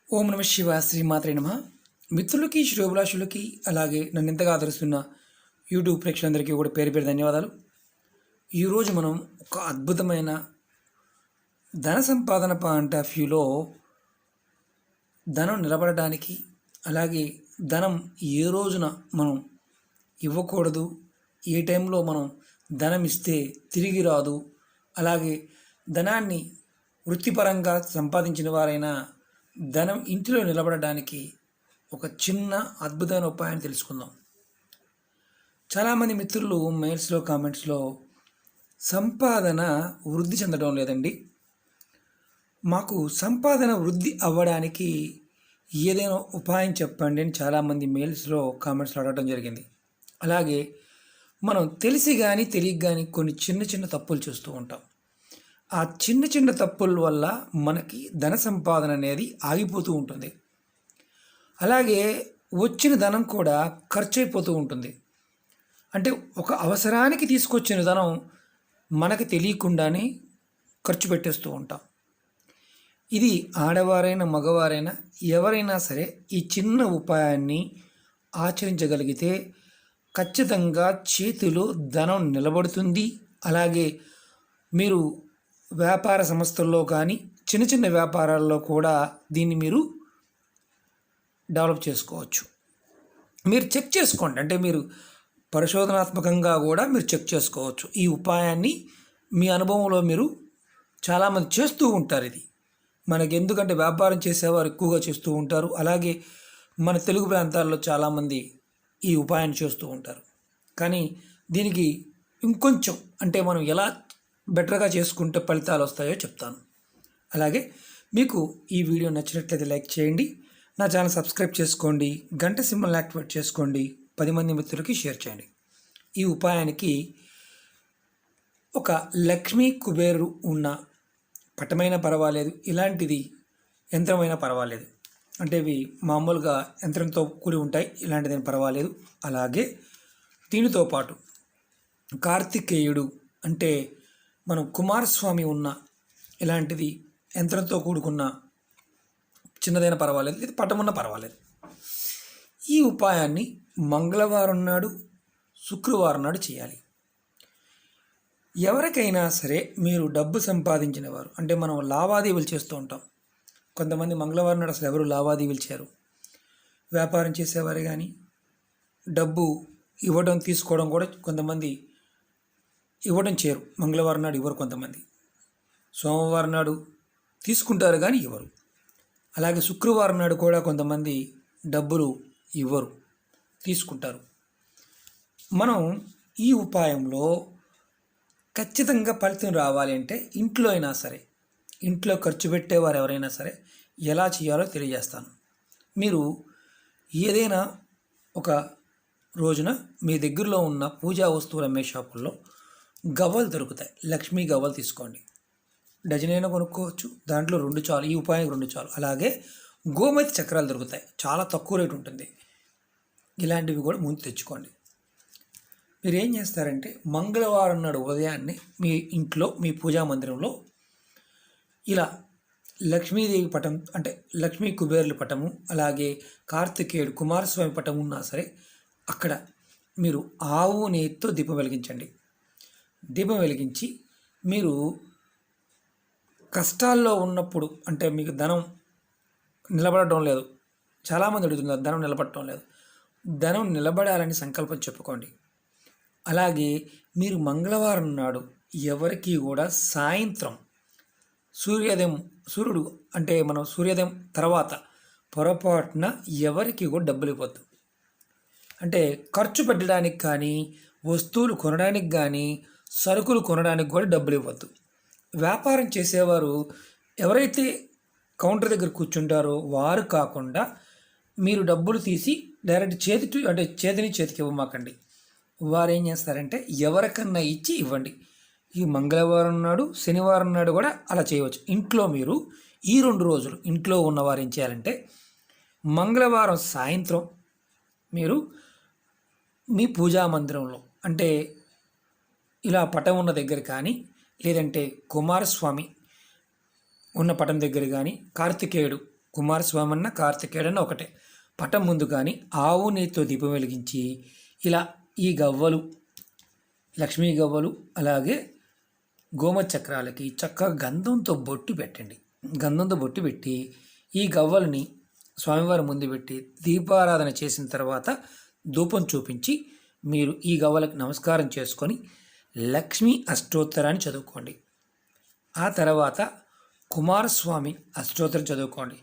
ఓం నమ శివ శ్రీమాత్రే నమ. మిత్రులకి, శ్రేయోభిలాషులకి, అలాగే నన్ను ఇంతగా ఆదరిస్తున్న యూట్యూబ్ ప్రేక్షకులందరికీ కూడా పేరు పేరు ధన్యవాదాలు. ఈరోజు మనం ఒక అద్భుతమైన ధన సంపాదన పాయింట్ ఆఫ్ వ్యూలో ధనం నిలబడడానికి, అలాగే ధనం ఏ రోజున మనం ఇవ్వకూడదు, ఏ టైంలో మనం ధనం ఇస్తే తిరిగి రాదు, అలాగే ధనాన్ని వృత్తిపరంగా సంపాదించిన వారైనా ధనం ఇంటిలో నిలబడడానికి ఒక చిన్న అద్భుతమైన ఉపాయాన్ని తెలుసుకుందాం. చాలామంది మిత్రులు మెయిల్స్లో, కామెంట్స్లో సంపాదన వృద్ధి చెందడం లేదండి, మాకు సంపాదన వృద్ధి అవ్వడానికి ఏదైనా ఉపాయం చెప్పండి అని చాలామంది మెయిల్స్లో, కామెంట్స్లో అడగడం జరిగింది. అలాగే మనం తెలిసి కానీ తెలియక కానీ కొన్ని చిన్న చిన్న తప్పులు చేస్తూ ఉంటాం. ఆ చిన్న చిన్న తప్పుల వల్ల మనకి ధన సంపాదన అనేది ఆగిపోతూ ఉంటుంది. అలాగే వచ్చిన ధనం కూడా ఖర్చు అయిపోతూ ఉంటుంది. అంటే ఒక అవసరానికి తీసుకొచ్చిన ధనం మనకి తెలియకుండానే ఖర్చు పెట్టేస్తూ ఉంటాం. ఇది ఆడవారైనా మగవారైనా ఎవరైనా సరే ఈ చిన్న ఉపాయాన్ని ఆచరించగలిగితే ఖచ్చితంగా చేతిలో ధనం నిలబడుతుంది. అలాగే మీరు వ్యాపార సంస్థల్లో కానీ చిన్న చిన్న వ్యాపారాల్లో కూడా దీన్ని మీరు డెవలప్ చేసుకోవచ్చు. మీరు చెక్ చేసుకోండి, అంటే మీరు పరిశోధనాత్మకంగా కూడా మీరు చెక్ చేసుకోవచ్చు. ఈ ఉపాయాన్ని మీ అనుభవంలో మీరు చాలామంది చేస్తూ ఉంటారు. ఇది మనకి ఎందుకంటే వ్యాపారం చేసేవారు ఎక్కువగా చేస్తూ ఉంటారు. అలాగే మన తెలుగు ప్రాంతాల్లో చాలామంది ఈ ఉపాయాన్ని చేస్తూ ఉంటారు. కానీ దీనికి ఇంకొంచెం, అంటే మనం ఎలా బెటర్గా చేసుకుంటే ఫలితాలు వస్తాయో చెప్తాను. అలాగే మీకు ఈ వీడియో నచ్చినట్లయితే లైక్ చేయండి, నా ఛానల్ సబ్స్క్రైబ్ చేసుకోండి, గంట సింబల్ యాక్టివేట్ చేసుకోండి, 10 మంది మిత్రులకి షేర్ చేయండి. ఈ ఉపాయానికి ఒక లక్ష్మీ కుబేరు ఉన్న పటమైనా పర్వాలేదు, ఇలాంటిది యంత్రమైనా పర్వాలేదు, అంటే ఇవి మామూలుగా యంత్రంతో కూడి ఉంటాయి, ఇలాంటిదేం పర్వాలేదు. అలాగే దీనితో పాటు కార్తికేయుడు, అంటే మనం కుమారస్వామి ఉన్న ఇలాంటిది యంత్రంతో కూడుకున్న చిన్నదైనా పర్వాలేదు, ఇది పటమున్నా పర్వాలేదు. ఈ ఉపాయాన్ని మంగళవారం నాడు, శుక్రవారం నాడు చేయాలి. ఎవరికైనా సరే మీరు డబ్బు సంపాదించిన వారు, అంటే మనం లావాదేవీలు చేస్తూ ఉంటాం. కొంతమంది మంగళవారం నాడు అసలు ఎవరు లావాదేవీలు చేయరు. వ్యాపారం చేసేవారు కానీ డబ్బు ఇవ్వడం తీసుకోవడం కూడా కొంతమంది ఇవ్వడం చేయరు. మంగళవారం నాడు ఇవ్వరు కొంతమంది, సోమవారం నాడు తీసుకుంటారు కానీ ఇవ్వరు. అలాగే శుక్రవారం నాడు కూడా కొంతమంది డబ్బులు ఇవ్వరు, తీసుకుంటారు. మనం ఈ ఉపాయంలో ఖచ్చితంగా ఫలితం రావాలి అంటే ఇంట్లో అయినా సరే, ఇంట్లో ఖర్చు పెట్టేవారు ఎవరైనా సరే ఎలా చేయాలో తెలియజేస్తాను. మీరు ఏదైనా ఒక రోజున మీ దగ్గరలో ఉన్న పూజా వస్తువులు అమ్మే షాపుల్లో గవ్వలు దొరుకుతాయి, లక్ష్మీ గవ్వలు తీసుకోండి. డజనైనా కొనుక్కోవచ్చు, దాంట్లో 2 చాలు, ఈ ఉపాయం 2 చాలు. అలాగే గోమతి చక్రాలు దొరుకుతాయి, చాలా తక్కువ రేటు ఉంటుంది, ఇలాంటివి కూడా ముందు తెచ్చుకోండి. మీరు ఏం చేస్తారంటే మంగళవారం నాడు ఉదయాన్నే మీ ఇంట్లో, మీ పూజా మందిరంలో ఇలా లక్ష్మీదేవి పటం, అంటే లక్ష్మీ కుబేరుల పటము, అలాగే కార్తికేయుడు కుమారస్వామి పటం ఉన్నా సరే అక్కడ మీరు ఆవు నెయ్యితో దీపం వెలిగించండి. దీపం వెలిగించి మీరు కష్టాల్లో ఉన్నప్పుడు, అంటే మీకు ధనం నిలబడటం లేదు, చాలామంది అడుగుతున్నారు ధనం నిలబడటం లేదు, ధనం నిలబడాలని సంకల్పం చెప్పుకోండి. అలాగే మీరు మంగళవారం నాడు ఎవరికి కూడా సాయంత్రం సూర్యుడు, అంటే మనం సూర్యోదయం తర్వాత పొరపాటున ఎవరికి కూడా డబ్బులు ఇవ్వద్దు. అంటే ఖర్చు పెట్టడానికి కానీ, వస్తువులు కొనడానికి కానీ, సరుకులు కొనడానికి కూడా డబ్బులు ఇవ్వద్దు. వ్యాపారం చేసేవారు ఎవరైతే కౌంటర్ దగ్గర కూర్చుంటారో వారు కాకుండా మీరు డబ్బులు తీసి డైరెక్ట్ చేతికి ఇవ్వమాకండి. వారు ఏం చేస్తారంటే ఎవరికన్నా ఇచ్చి ఇవ్వండి. ఈ మంగళవారం నాడు, శనివారం నాడు కూడా అలా చేయవచ్చు. ఇంట్లో మీరు ఈ 2 రోజులు ఇంట్లో ఉన్నవారు ఏం చేయాలంటే మంగళవారం సాయంత్రం మీరు మీ పూజా మందిరంలో, అంటే ఇలా పటం ఉన్న దగ్గర కానీ, లేదంటే కుమారస్వామి ఉన్న పటం దగ్గర కానీ, కార్తికేయుడు కుమారస్వామి అన్న కార్తికేయుడన్న ఒకటే. పటం ముందు కానీ ఆవు నెయ్యితో దీపం వెలిగించి ఇలా ఈ గవ్వలు, లక్ష్మీ గవ్వలు, అలాగే గోమతి చక్రాలకి చక్కగా గంధంతో బొట్టు పెట్టండి. గంధంతో బొట్టు పెట్టి ఈ గవ్వలని స్వామివారి ముందు పెట్టి దీపారాధన చేసిన తర్వాత ధూపం చూపించి మీరు ఈ గవ్వలకు నమస్కారం చేసుకొని లక్ష్మీ అష్టోత్తరాన్ని చదువుకోండి. ఆ తర్వాత కుమారస్వామి అష్టోత్తరం చదువుకోండి.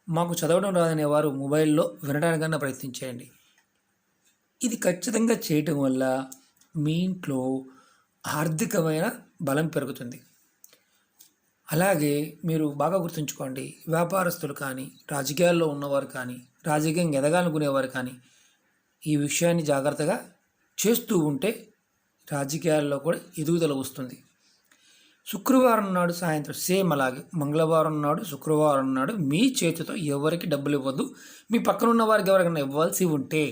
మాకు చదవడం రాదనే వారు మొబైల్లో వినడానికన్నా ప్రయత్నించేయండి. ఇది ఖచ్చితంగా చేయటం వల్ల మీ ఇంట్లో ఆర్థికమైన బలం పెరుగుతుంది. అలాగే మీరు బాగా గుర్తుంచుకోండి, వ్యాపారస్తులు కానీ, రాజకీయాల్లో ఉన్నవారు కానీ, రాజకీయంగా ఎదగాలనుకునేవారు కానీ ఈ విషయాన్ని జాగ్రత్తగా చేస్తూ ఉంటే రాజకీయాల్లో కూడా ఎదుగుదల వస్తుంది. శుక్రవారం నాడు సాయంత్రం సేమ్ అలాగే మంగళవారం నాడు, శుక్రవారం నాడు మీ చేతితో ఎవరికి డబ్బులు ఇవ్వద్దు. మీ పక్కనున్న వారికి ఎవరికైనా ఇవ్వాల్సి ఉంటే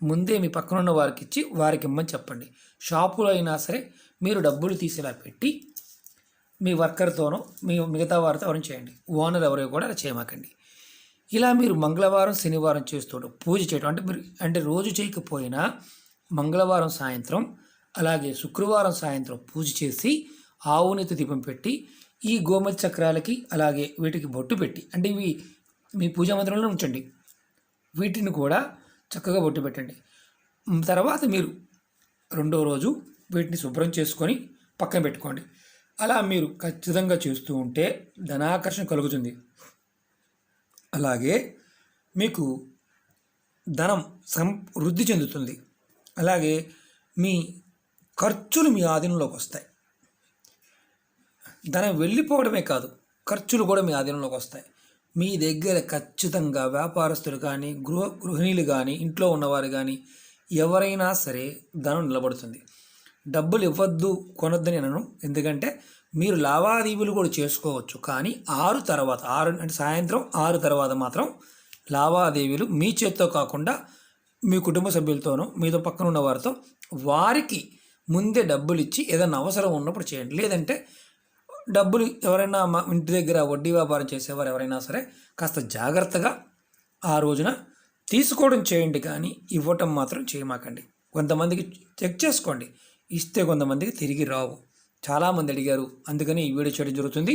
ముందే మీ పక్కనున్న వారికి ఇచ్చి వారికి ఇమ్మని చెప్పండి. షాపులో అయినా సరే మీరు డబ్బులు తీసేలా పెట్టి మీ వర్కర్తోనో మీ మిగతా వారితో ఎవరైనా చేయండి. ఓనర్ ఎవరో కూడా అలా చేయమాకండి. ఇలా మీరు మంగళవారం, శనివారం చేస్తూ పూజ చేయడం అంటే రోజు చేయకపోయినా మంగళవారం సాయంత్రం అలాగే శుక్రవారం సాయంత్రం పూజ చేసి ఆవు నెయ్యి దీపం పెట్టి ఈ గోమతి చక్రాలకి అలాగే వీటికి బొట్టు పెట్టి, అంటే ఇవి మీ పూజా మందిరంలో ఉంచండి. వీటిని కూడా చక్కగా బొట్టు పెట్టండి. తర్వాత మీరు రెండో రోజు వీటిని శుభ్రం చేసుకొని పక్కన పెట్టుకోండి. అలా మీరు ఖచ్చితంగా చేస్తూ ఉంటే ధనాకర్షణ కలుగుతుంది. అలాగే మీకు ధనం వృద్ధి చెందుతుంది. అలాగే మీ ఖర్చులు మీ ఆధీనంలోకి వస్తాయి. ధనం వెళ్ళిపోవడమే కాదు, ఖర్చులు కూడా మీ ఆధీనంలోకి వస్తాయి. మీ దగ్గర ఖచ్చితంగా వ్యాపారస్తులు కానీ, గృహిణీలు కానీ, ఇంట్లో ఉన్నవారు కానీ ఎవరైనా సరే ధనం నిలబడుతుంది. డబ్బులు ఇవ్వద్దు, కొనొద్దని అనను. ఎందుకంటే మీరు లావాదేవీలు కూడా చేసుకోవచ్చు, కానీ 6 తర్వాత అంటే సాయంత్రం 6 తర్వాత మాత్రం లావాదేవీలు మీ చేత్తో కాకుండా మీ కుటుంబ సభ్యులతోనో మీతో పక్కన ఉన్న వారితో వారికి ముందే డబ్బులు ఇచ్చి ఏదైనా అవసరం ఉన్నప్పుడు చేయండి. లేదంటే డబ్బులు ఎవరైనా మా ఇంటి దగ్గర వడ్డీ వ్యాపారం చేసేవారు ఎవరైనా సరే కాస్త జాగ్రత్తగా ఆ రోజున తీసుకోవడం చేయండి, కానీ ఇవ్వటం మాత్రం చేయమాకండి. కొంతమందికి చెక్ చేసుకోండి, ఇస్తే కొంతమందికి తిరిగి రావు. చాలామంది అడిగారు, అందుకని ఈ వీడియో చేయడం జరుగుతుంది.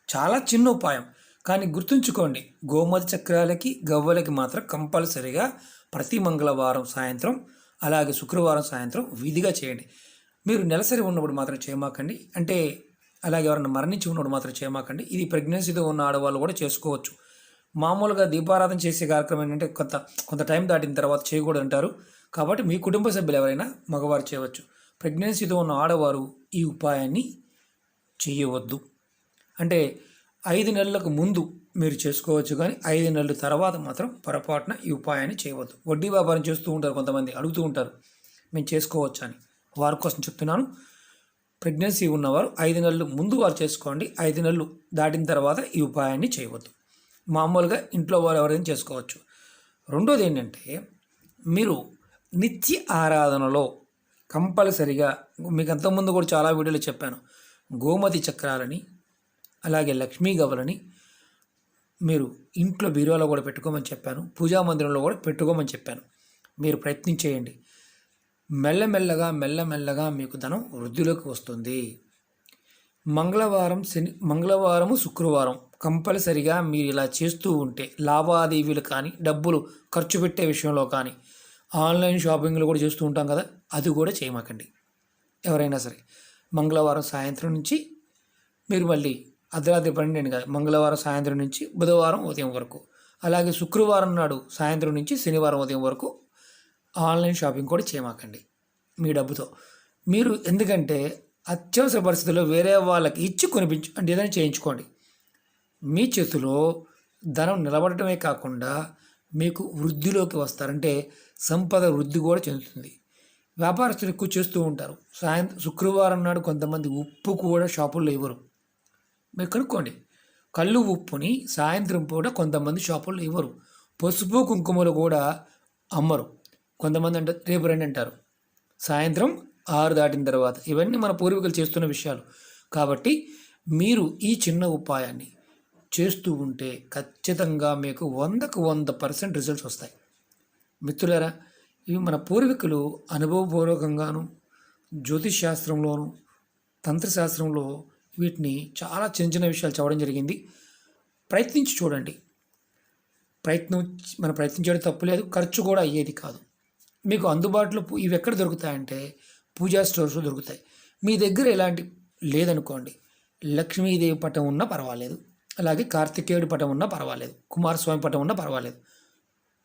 చాలా చిన్న ఉపాయం, కానీ గుర్తుంచుకోండి, గోమతి చక్రాలకి గవ్వలకి మాత్రం కంపల్సరీగా ప్రతి మంగళవారం సాయంత్రం అలాగే శుక్రవారం సాయంత్రం విధిగా చేయండి. మీరు నెలసరి ఉన్నప్పుడు మాత్రం చేయమాకండి, అంటే అలాగే ఎవరైనా మరణించి ఉన్నప్పుడు మాత్రం చేయమాకండి. ఇది ప్రెగ్నెన్సీతో ఉన్న ఆడవాళ్ళు కూడా చేసుకోవచ్చు. మామూలుగా దీపారాధన చేసే కార్యక్రమం ఏంటంటే కొంత టైం దాటిన తర్వాత చేయకూడదు అంటారు. కాబట్టి మీ కుటుంబ సభ్యులు ఎవరైనా మగవారు చేయవచ్చు. ప్రెగ్నెన్సీతో ఉన్న ఆడవారు ఈ ఉపాయాన్ని చేయవద్దు. అంటే 5 నెలలకు ముందు మీరు చేసుకోవచ్చు, కానీ 5 నెలల తర్వాత మాత్రం పొరపాటున ఈ ఉపాయాన్ని చేయవద్దు. వడ్డీ వ్యాపారం చేస్తూ ఉంటారు, కొంతమంది అడుగుతూ ఉంటారు మేము చేసుకోవచ్చు అని. వారి కోసం చెప్తున్నాను, ప్రెగ్నెన్సీ ఉన్నవారు 5 నెలలు ముందు వారు చేసుకోండి. 5 నెలలు దాటిన తర్వాత ఈ ఉపాయాన్ని చేయవద్దు. మామూలుగా ఇంట్లో వారు ఎవరైనా చేసుకోవచ్చు. రెండోది ఏంటంటే, మీరు నిత్య ఆరాధనలో కంపల్సరిగా మీకు అంతకుముందు కూడా చాలా వీడియోలు చెప్పాను, గోమతి చక్రాలని అలాగే లక్ష్మీ గవ్వలని మీరు ఇంట్లో బీరువాలో కూడా పెట్టుకోమని చెప్పాను, పూజా మందిరంలో కూడా పెట్టుకోమని చెప్పాను. మీరు ప్రయత్నించేయండి. మెల్లమెల్లగా మీకు ధనం వృద్ధిలోకి వస్తుంది. మంగళవారము శుక్రవారం కంపల్సరిగా మీరు ఇలా చేస్తూ ఉంటే లావాదేవీలు కానీ, డబ్బులు ఖర్చు పెట్టే విషయంలో కానీ, ఆన్లైన్ షాపింగ్లు కూడా చేస్తూ ఉంటాం కదా, అది కూడా చేయమాకండి. ఎవరైనా సరే మంగళవారం సాయంత్రం నుంచి మీరు మళ్ళీ అర్ధరాత్రి 12 కాదు, మంగళవారం సాయంత్రం నుంచి బుధవారం ఉదయం వరకు, అలాగే శుక్రవారం నాడు సాయంత్రం నుంచి శనివారం ఉదయం వరకు ఆన్లైన్ షాపింగ్ కూడా చేయమాకండి మీ డబ్బుతో. మీరు ఎందుకంటే అత్యవసర పరిస్థితుల్లో వేరే వాళ్ళకి ఇచ్చి అంటే ఏదైనా చేయించుకోండి. మీ చేతిలో ధనం నిలబడటమే కాకుండా మీకు వృద్ధిలోకి వస్తారంటే సంపద వృద్ధి కూడా చెందుతుంది. వ్యాపారస్తులు ఎక్కువ చేస్తూ ఉంటారు. శుక్రవారం నాడు కొంతమంది ఉప్పు కూడా షాపుల్లో ఇవ్వరు. మీరు కనుక్కోండి, కళ్ళు ఉప్పుని సాయంత్రం పూట కొంతమంది షాపుల్లో ఇవ్వరు. పసుపు కుంకుమలు కూడా అమ్మరు. కొంతమంది అంటే రేపు రండి అంటారు, సాయంత్రం 6 దాటిన తర్వాత. ఇవన్నీ మన పూర్వీకులు చేస్తున్న విషయాలు. కాబట్టి మీరు ఈ చిన్న ఉపాయాన్ని చేస్తూ ఉంటే ఖచ్చితంగా మీకు 100% రిజల్ట్స్ వస్తాయి. మిత్రులారా, ఇవి మన పూర్వీకులు అనుభవపూర్వకంగాను, జ్యోతిష్ శాస్త్రంలోను, తంత్రశాస్త్రంలో వీటిని చాలా చిన్న చిన్న విషయాలు చెప్పడం జరిగింది. ప్రయత్నించి చూడండి. మనం ప్రయత్నించడం తప్పు లేదు, ఖర్చు కూడా అయ్యేది కాదు. మీకు అందుబాటులో ఇవి ఎక్కడ దొరుకుతాయంటే పూజా స్టోర్స్లో దొరుకుతాయి. మీ దగ్గర ఎలాంటి లేదనుకోండి, లక్ష్మీదేవి పటం ఉన్నా పర్వాలేదు, అలాగే కార్తికేయుడి పటం ఉన్నా పర్వాలేదు, కుమారస్వామి పటం ఉన్నా పర్వాలేదు,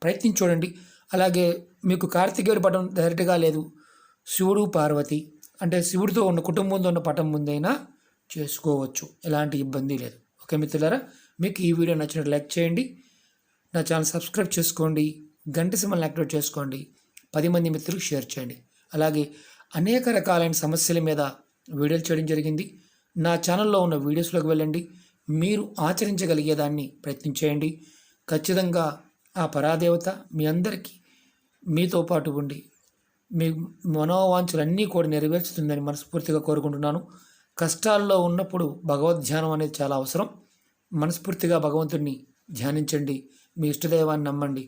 ప్రయత్నించి చూడండి. అలాగే మీకు కార్తికేయుడి పటం డైరెక్ట్గా లేదు, శివుడు పార్వతి అంటే శివుడితో ఉన్న కుటుంబంతో ఉన్న పటం ముందైనా చేసుకోవచ్చు, ఎలాంటి ఇబ్బంది లేదు. ఓకే మిత్రులారా, మీకు ఈ వీడియో నచ్చినట్టు లైక్ చేయండి, నా ఛానల్ సబ్స్క్రైబ్ చేసుకోండి, గంట సింబల్ని యాక్టివేట్ చేసుకోండి, 10 మంది మిత్రులకు షేర్ చేయండి. అలాగే అనేక రకాలైన సమస్యల మీద వీడియోలు చేయడం జరిగింది. నా ఛానల్లో ఉన్న వీడియోస్లోకి వెళ్ళండి, మీరు ఆచరించగలిగేదాన్ని ప్రయత్నించేయండి. ఖచ్చితంగా ఆ పరాదేవత మీ అందరికీ మీతో పాటు ఉండి మీ మనోవాంఛలన్నీ కూడా నెరవేర్చుతుందని మనస్ఫూర్తిగా కోరుకుంటున్నాను. కష్టాల్లో ఉన్నప్పుడు భగవద్ధ్యానం అనేది చాలా అవసరం. మనస్ఫూర్తిగా భగవంతుడిని ధ్యానించండి, మీ ఇష్టదైవాన్ని నమ్మండి,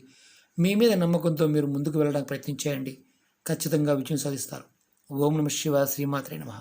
మీ మీద నమ్మకంతో మీరు ముందుకు వెళ్ళడానికి ప్రయత్నించేయండి. ఖచ్చితంగా విజయం సాధిస్తారు. ఓం నమః శివాయ. శ్రీమాత్రే నమః.